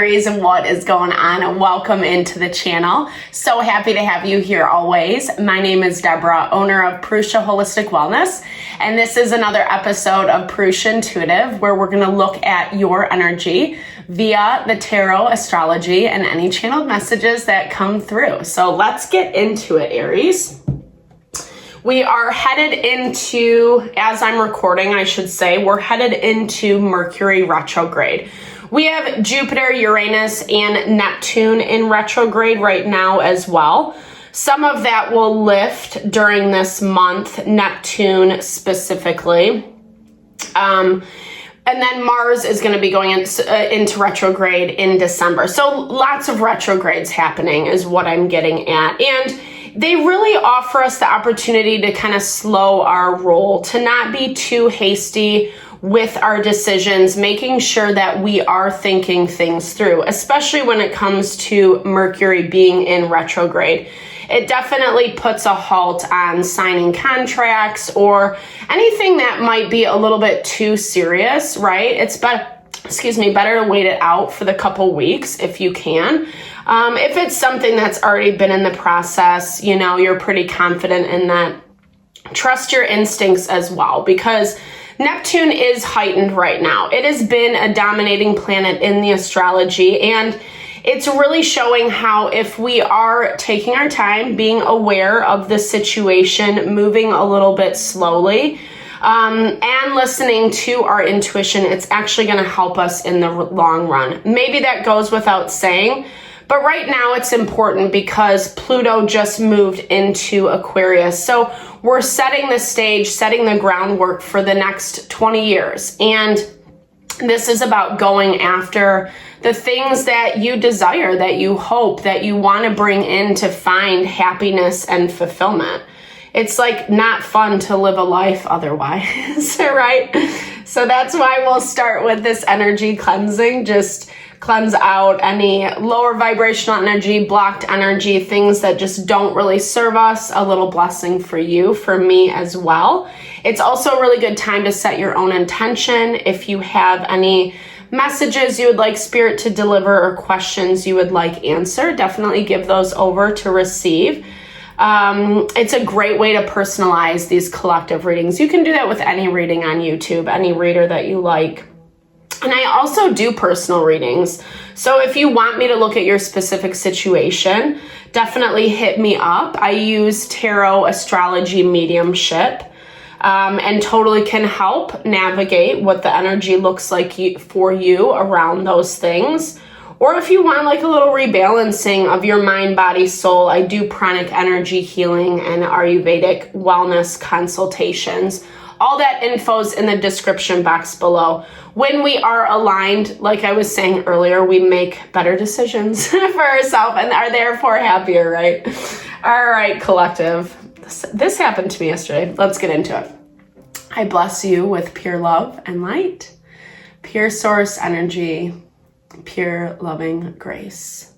Aries, and what is going on? Welcome into the channel. So happy to have you here always. My name is Deborah, owner of Purusha Holistic Wellness, and this is another episode of Purusha Intuitive, where we're going to look at your energy via the tarot, astrology, and any channeled messages that come through. So let's get into it, Aries. We are headed into, as I'm recording, I should say, we're headed into Mercury retrograde. We have Jupiter, Uranus, and Neptune in retrograde right now as well. Some of that will lift during this month, Neptune specifically. And then Mars is going to be going into retrograde in December. So lots of retrogrades happening is what I'm getting at. And they really offer us the opportunity to kind of slow our roll, to not be too hasty with our decisions, making sure that we are thinking things through, especially when it comes to Mercury being in retrograde. It definitely puts a halt on signing contracts or anything that might be a little bit too serious, right? It's better to wait it out for the couple weeks if you can. If it's something that's already been in the process, you know, you're pretty confident in that, trust your instincts as well, because Neptune is heightened right now. It has been a dominating planet in the astrology, and it's really showing how if we are taking our time, being aware of the situation, moving a little bit slowly, and listening to our intuition, it's actually going to help us in the long run. Maybe that goes without saying, but right now it's important because Pluto just moved into Aquarius. So we're setting the stage, setting the groundwork for the next 20 years. And this is about going after the things that you desire, that you hope, that you want to bring in to find happiness and fulfillment. It's like not fun to live a life otherwise, right? So that's why we'll start with this energy cleansing. Just cleanse out any lower vibrational energy, blocked energy, things that just don't really serve us. A little blessing for you, for me as well. It's also a really good time to set your own intention. If you have any messages you would like Spirit to deliver or questions you would like answered, definitely give those over to receive. It's a great way to personalize these collective readings. You can do that with any reading on YouTube, any reader that you like. And I also do personal readings. So if you want me to look at your specific situation, definitely hit me up. I use tarot, astrology, mediumship, and totally can help navigate what the energy looks like for you around those things. Or if you want like a little rebalancing of your mind, body, soul, I do pranic energy healing and Ayurvedic wellness consultations. All that info's in the description box below. When we are aligned, like I was saying earlier, we make better decisions for ourselves and are therefore happier, right? All right, collective. This happened to me yesterday. Let's get into it. I bless you with pure love and light, pure source energy, pure loving grace.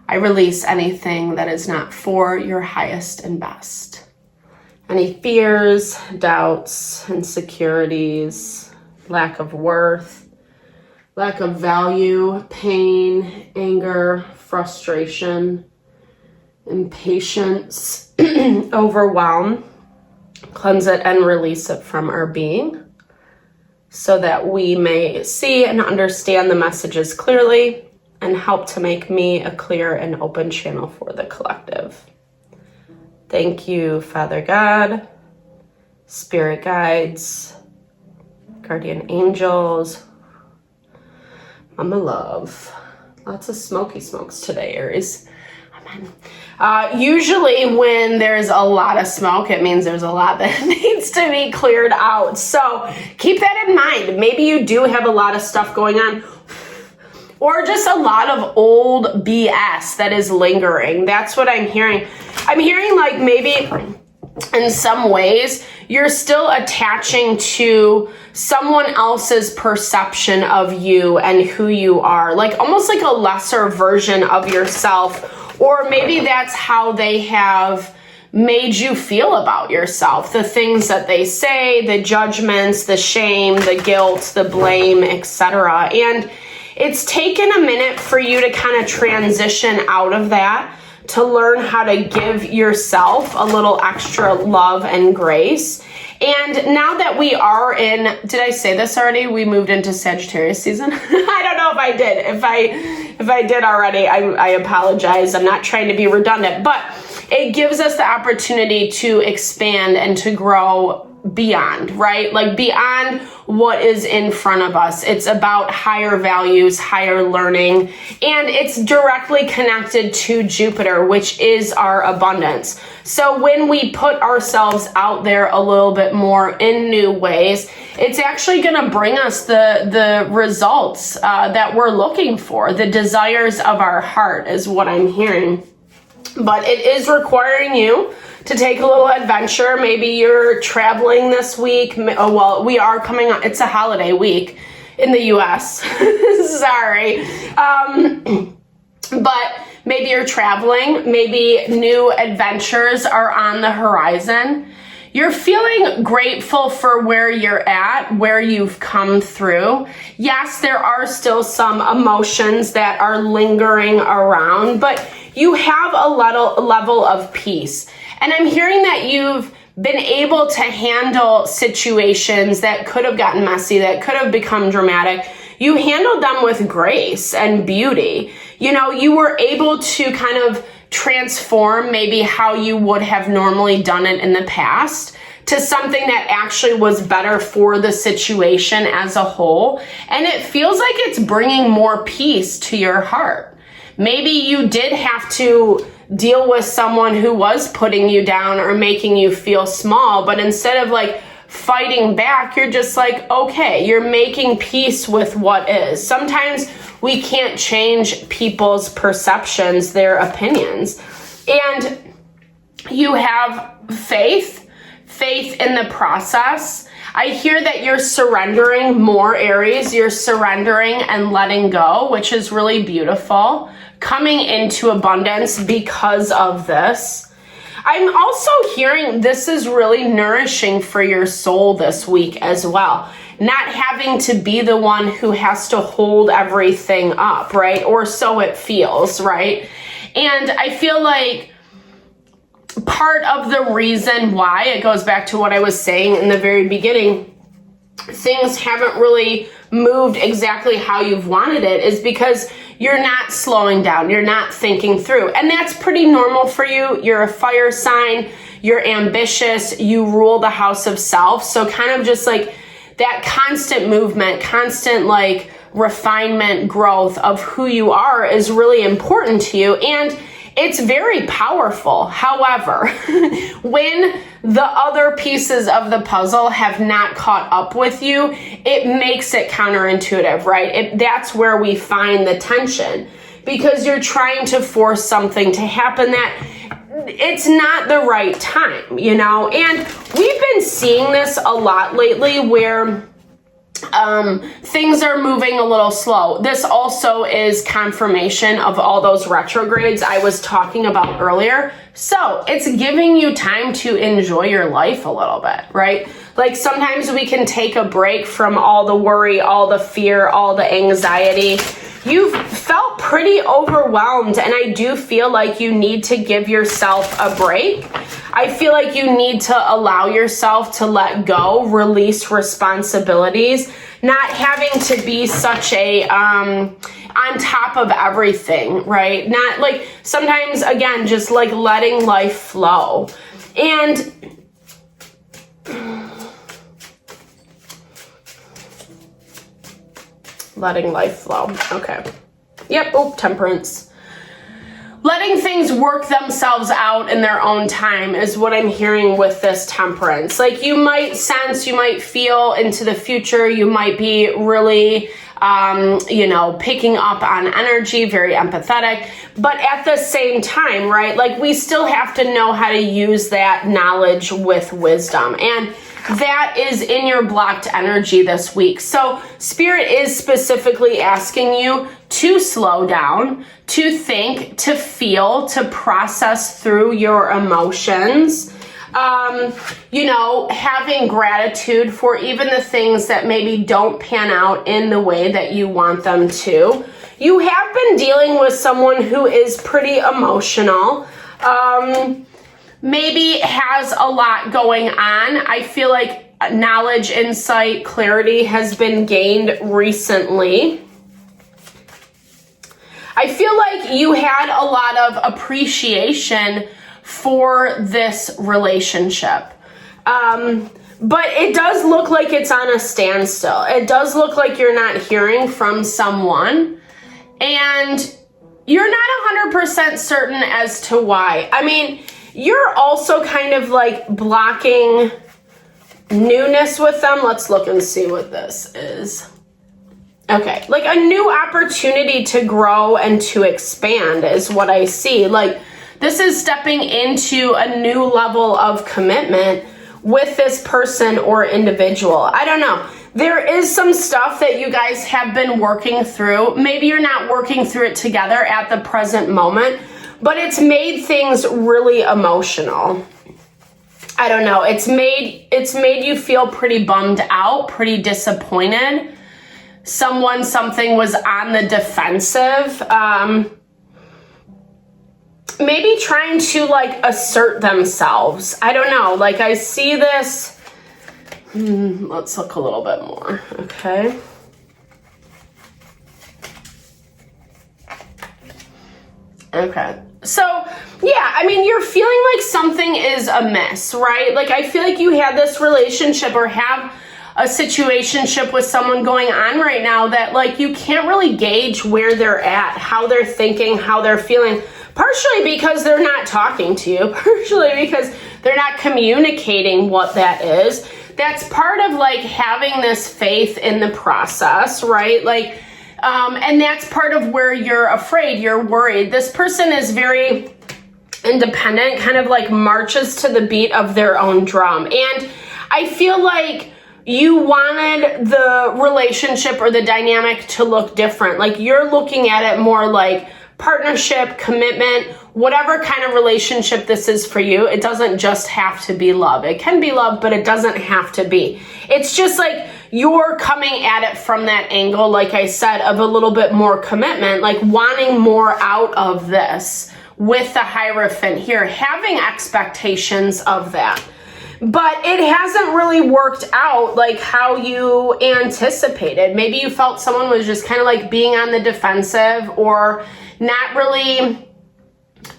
I release anything that is not for your highest and best. Any fears, doubts, insecurities, lack of worth, lack of value, pain, anger, frustration, impatience, overwhelm, cleanse it and release it from our being so that we may see and understand the messages clearly and help to make me a clear and open channel for the collective. Thank you, Father God, Spirit guides, guardian angels, Mama Love. Lots of smoky smokes today, Aries. Amen. Usually when there's a lot of smoke, it means there's a lot that needs to be cleared out. So keep that in mind. Maybe you do have a lot of stuff going on, or just a lot of old BS that is lingering. That's what I'm hearing. I'm hearing like maybe in some ways you're still attaching to someone else's perception of you and who you are, like almost like a lesser version of yourself. Or maybe that's how they have made you feel about yourself, the things that they say, the judgments, the shame, the guilt, the blame, etc. And it's taken a minute for you to kind of transition out of that, to learn how to give yourself a little extra love and grace. And now that we are in, did I say this already? We moved into Sagittarius season. I don't know if I did. If I did already, I apologize. I'm not trying to be redundant, but it gives us the opportunity to expand and to grow beyond, right? Like beyond what is in front of us. It's about higher values, higher learning, and it's directly connected to Jupiter, which is our abundance. So when we put ourselves out there a little bit more in new ways, it's actually going to bring us the results that we're looking for. The desires of our heart is what I'm hearing. But it is requiring you to take a little adventure. Maybe you're traveling this week. Well, we are coming up. It's a holiday week in the US. Sorry. But maybe you're traveling. Maybe new adventures are on the horizon. You're feeling grateful for where you're at, where you've come through. Yes, there are still some emotions that are lingering around, but you have a level of peace. And I'm hearing that you've been able to handle situations that could have gotten messy, that could have become dramatic. You handled them with grace and beauty. You know, you were able to kind of transform maybe how you would have normally done it in the past to something that actually was better for the situation as a whole. And it feels like it's bringing more peace to your heart. Maybe you did have to deal with someone who was putting you down or making you feel small, but instead of like fighting back, you're just like, okay, you're making peace with what is. Sometimes we can't change people's perceptions, their opinions. And you have faith in the process. I hear that you're surrendering more, Aries. You're surrendering and letting go, which is really beautiful. Coming into abundance because of this. I'm also hearing this is really nourishing for your soul this week as well. Not having to be the one who has to hold everything up, right? Or so it feels, right? And I feel like part of the reason why, it goes back to what I was saying in the very beginning, things haven't really moved exactly how you've wanted it, is because you're not slowing down. You're not thinking through. And that's pretty normal for you. You're a fire sign. You're ambitious. You rule the house of self. So kind of just like that constant movement, constant like refinement, growth of who you are is really important to you. And it's very powerful. However, when the other pieces of the puzzle have not caught up with you, it makes it counterintuitive, right? That's where we find the tension, because you're trying to force something to happen that it's not the right time, you know? And we've been seeing this a lot lately where things are moving a little slow. This also is confirmation of all those retrogrades I was talking about earlier. So it's giving you time to enjoy your life a little bit, right? Like sometimes we can take a break from all the worry, all the fear, all the anxiety. You've felt pretty overwhelmed, and I do feel like you need to give yourself a break. I feel like you need to allow yourself to let go, release responsibilities, not having to be such a on top of everything, right? Not like sometimes, again, just like letting life flow. And letting life flow. Okay. Yep. Oh, temperance. Letting things work themselves out in their own time is what I'm hearing with this temperance. Like you might sense, you might feel into the future, you might be really, picking up on energy, very empathetic, but at the same time, right? Like we still have to know how to use that knowledge with wisdom. And that is in your blocked energy this week. So Spirit is specifically asking you to slow down, to think, to feel, to process through your emotions. You know, having gratitude for even the things that maybe don't pan out in the way that you want them to. You have been dealing with someone who is pretty emotional, maybe has a lot going on. I feel like knowledge, insight, clarity has been gained recently. I feel like you had a lot of appreciation for this relationship. But it does look like it's on a standstill. It does look like you're not hearing from someone, and you're not 100% certain as to why. I mean, you're also kind of like blocking newness with them. Let's look and see what this is. Okay, like a new opportunity to grow and to expand is what I see. Like, this is stepping into a new level of commitment with this person or individual. I don't know. There is some stuff that you guys have been working through. Maybe you're not working through it together at the present moment, but it's made things really emotional. I don't know. It's made you feel pretty bummed out, pretty disappointed. Something was on the defensive. Maybe trying to like assert themselves. I don't know. Like, I see this. Let's look a little bit more. Okay. Okay. So, yeah, I mean, you're feeling like something is amiss, right? Like, I feel like you had this relationship or have a situationship with someone going on right now that, like, you can't really gauge where they're at, how they're thinking, how they're feeling, partially because they're not talking to you, partially because they're not communicating what that is. That's part of, like, having this faith in the process, right? Like, and that's part of where you're afraid, you're worried. This person is very independent, kind of like marches to the beat of their own drum. And I feel like you wanted the relationship or the dynamic to look different. Like, you're looking at it more like partnership, commitment, whatever kind of relationship this is for you. It doesn't just have to be love. It can be love, but it doesn't have to be. It's just like you're coming at it from that angle, like I said, of a little bit more commitment, like wanting more out of this with the Hierophant here, having expectations of that. But it hasn't really worked out like how you anticipated. Maybe you felt someone was just kind of like being on the defensive or not really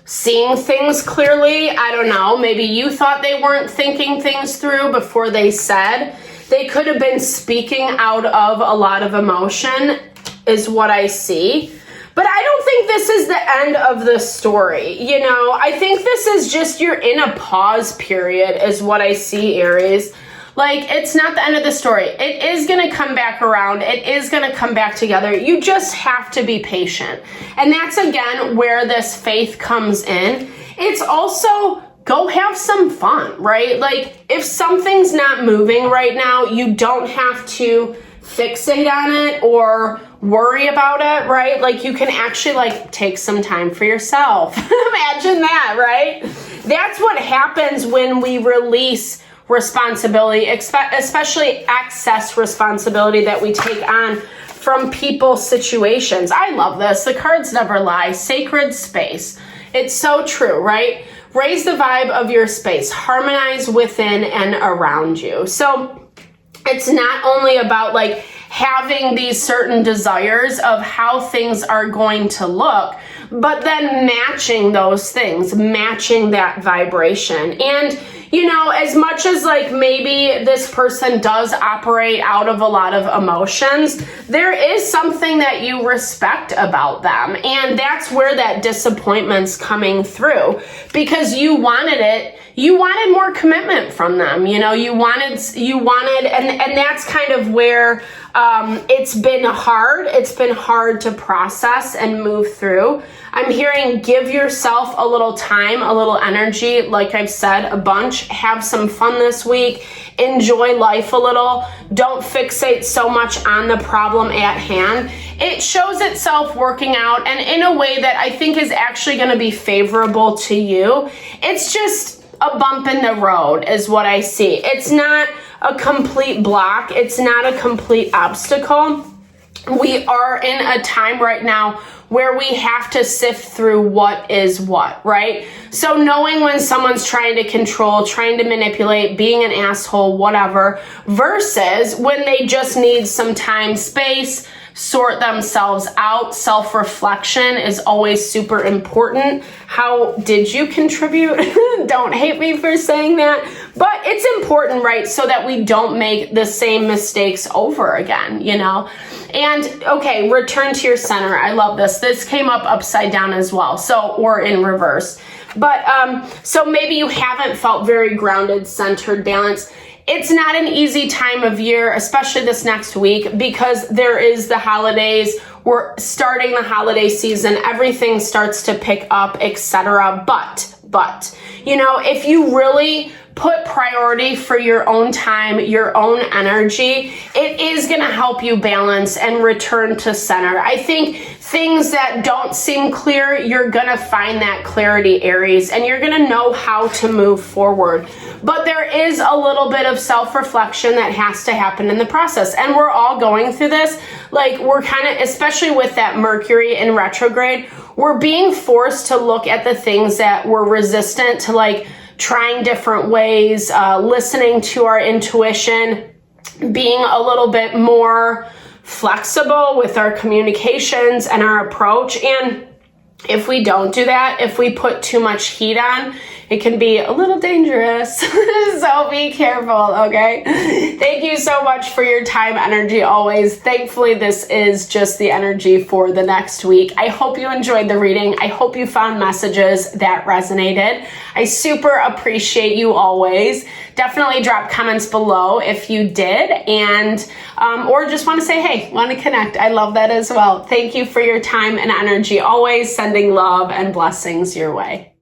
seeing things clearly. I don't know. Maybe you thought they weren't thinking things through before they said. They could have been speaking out of a lot of emotion is what I see. But I don't think this is the end of the story. You know, I think this is just you're in a pause period is what I see, Aries. Like, it's not the end of the story. It is going to come back around. It is going to come back together. You just have to be patient. And that's, again, where this faith comes in. It's also go have some fun, right? Like, if something's not moving right now, you don't have to fixate on it or worry about it, right? Like, you can actually like take some time for yourself. Imagine that, right? That's what happens when we release responsibility, especially excess responsibility that we take on from people's situations. I love this. The cards never lie. Sacred space. It's so true, right? Raise the vibe of your space. Harmonize within and around you. So it's not only about like having these certain desires of how things are going to look, but then matching those things, matching that vibration. And, you know, as much as like maybe this person does operate out of a lot of emotions, there is something that you respect about them. And that's where that disappointment's coming through, because you wanted it. You wanted more commitment from them. You know, you wanted, and that's kind of where it's been hard. It's been hard to process and move through. I'm hearing give yourself a little time, a little energy. Like I've said a bunch, have some fun this week. Enjoy life a little. Don't fixate so much on the problem at hand. It shows itself working out, and in a way that I think is actually going to be favorable to you. It's just a bump in the road is what I see. It's not a complete block. It's not a complete obstacle. We are in a time right now where we have to sift through what is what, right? So knowing when someone's trying to control, trying to manipulate, being an asshole, whatever, versus when they just need some time, space, sort themselves out. Self-reflection is always super important. How did you contribute? Don't hate me for saying that, but it's important, right? So that we don't make the same mistakes over again, you know? And okay, return to your center. I love this. This came up upside down as well. So, or in reverse. But, so maybe you haven't felt very grounded, centered, balanced. It's not an easy time of year, especially this next week, because there is the holidays. We're starting the holiday season. Everything starts to pick up, etc. But, you know, if you really put priority for your own time, your own energy, it is going to help you balance and return to center. I think things that don't seem clear, you're going to find that clarity, Aries, and you're going to know how to move forward. But there is a little bit of self-reflection that has to happen in the process. And we're all going through this. Like, we're kind of, especially with that Mercury in retrograde, we're being forced to look at the things that we're resistant to, like trying different ways, listening to our intuition, being a little bit more flexible with our communications and our approach. And if we don't do that, if we put too much heat on, it can be a little dangerous. So be careful, okay? Thank you so much for your time, energy, always. Thankfully, this is just the energy for the next week. I hope you enjoyed the reading. I hope you found messages that resonated. I super appreciate you always. Definitely drop comments below if you did, and or just want to say, hey, want to connect. I love that as well. Thank you for your time and energy, always sending love and blessings your way.